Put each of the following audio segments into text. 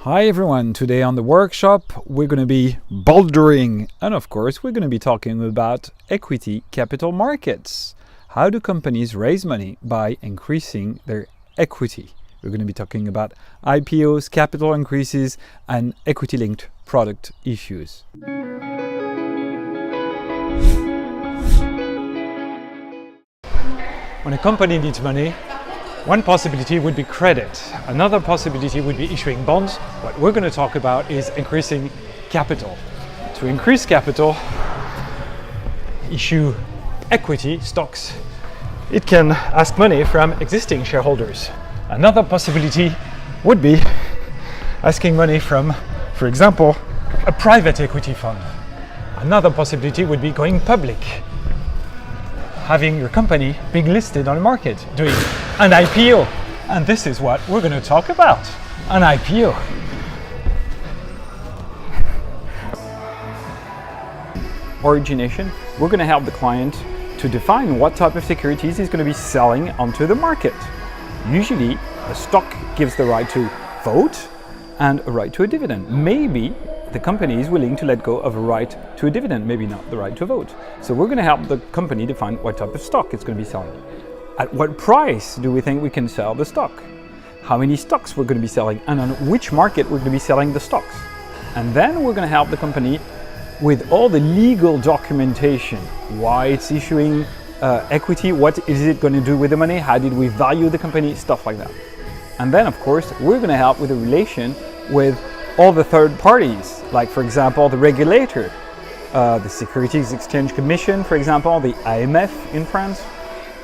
Hi everyone, today on the workshop we're going to be bouldering and of course we're going to be talking about equity capital markets. How do companies raise money by increasing their equity? We're going to be talking about IPOs, capital increases and equity linked product issues. When a company needs money, one possibility would be credit. Another possibility would be issuing bonds. What we're going to talk about is increasing capital. To increase capital, issue equity, stocks. It can ask money from existing shareholders. Another possibility would be asking money from, for example, a private equity fund. Another possibility would be going public, having your company being listed on the market, doing an IPO. And this is what we're going to talk about, an IPO. Origination, we're going to help the client to define what type of securities he's going to be selling onto the market. Usually, a stock gives the right to vote and a right to a dividend. Maybe the company is willing to let go of a right to a dividend, maybe not the right to vote. So we're going to help the company define what type of stock it's going to be selling. At what price do we think we can sell the stock? How many stocks we're going to be selling and on which market we're going to be selling the stocks. And then we're going to help the company with all the legal documentation, why it's issuing equity, what is it going to do with the money, how did we value the company, stuff like that. And then of course, we're going to help with the relation with all the third parties, like for example, the regulator, the Securities Exchange Commission, for example, the AMF in France.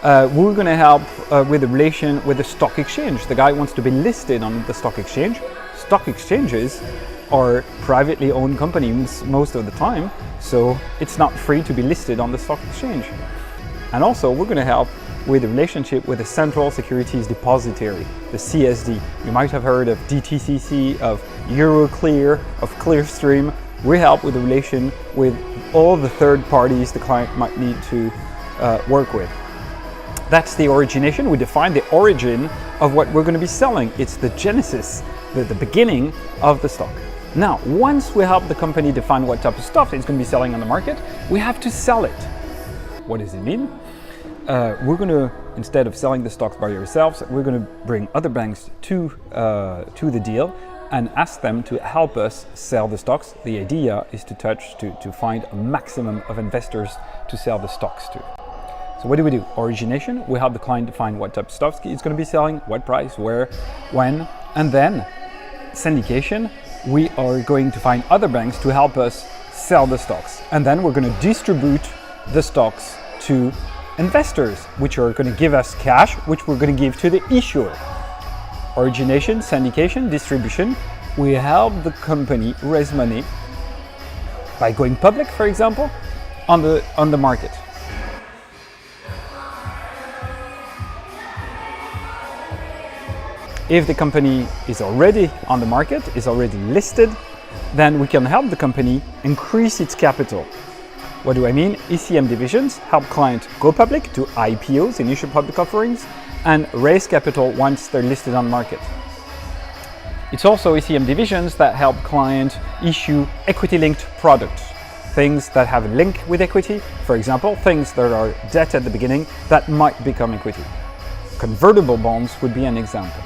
We're going to help with the relation with the stock exchange. The guy wants to be listed on the stock exchange. Stock exchanges are privately owned companies most of the time, so it's not free to be listed on the stock exchange. And also, we're going to help with the relationship with the Central Securities Depository, the CSD. You might have heard of DTCC, of Euroclear, of Clearstream. We help with the relation with all the third parties the client might need to work with. That's the origination. We define the origin of what we're going to be selling. It's the genesis, the beginning of the stock. Now, once we help the company define what type of stuff it's going to be selling on the market, we have to sell it. What does it mean? We're going to, instead of selling the stocks by yourselves, we're going to bring other banks to the deal and ask them to help us sell the stocks. The idea is to find a maximum of investors to sell the stocks to. So what do? Origination, we help the client define what type of stocks it's going to be selling, what price, where, when, and then syndication, we are going to find other banks to help us sell the stocks. And then we're going to distribute the stocks to investors, which are going to give us cash, which we're going to give to the issuer. Origination, syndication, distribution, we help the company raise money by going public, for example, on the market. If the company is already on the market, is already listed, then we can help the company increase its capital. What do I mean? ECM divisions help clients go public, do IPOs, initial public offerings, and raise capital once they're listed on the market. It's also ECM divisions that help clients issue equity-linked products, things that have a link with equity, for example, things that are debt at the beginning that might become equity. Convertible bonds would be an example.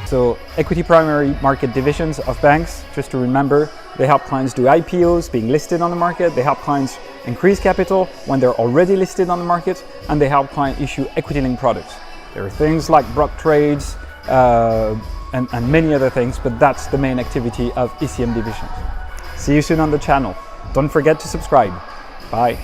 So equity primary market divisions of banks, just to remember, they help clients do IPOs, being listed on the market, they help clients increase capital when they're already listed on the market, and they help clients issue equity-linked products. There are things like block trades and many other things, but that's the main activity of ECM divisions. See you soon on the channel. Don't forget to subscribe. Bye.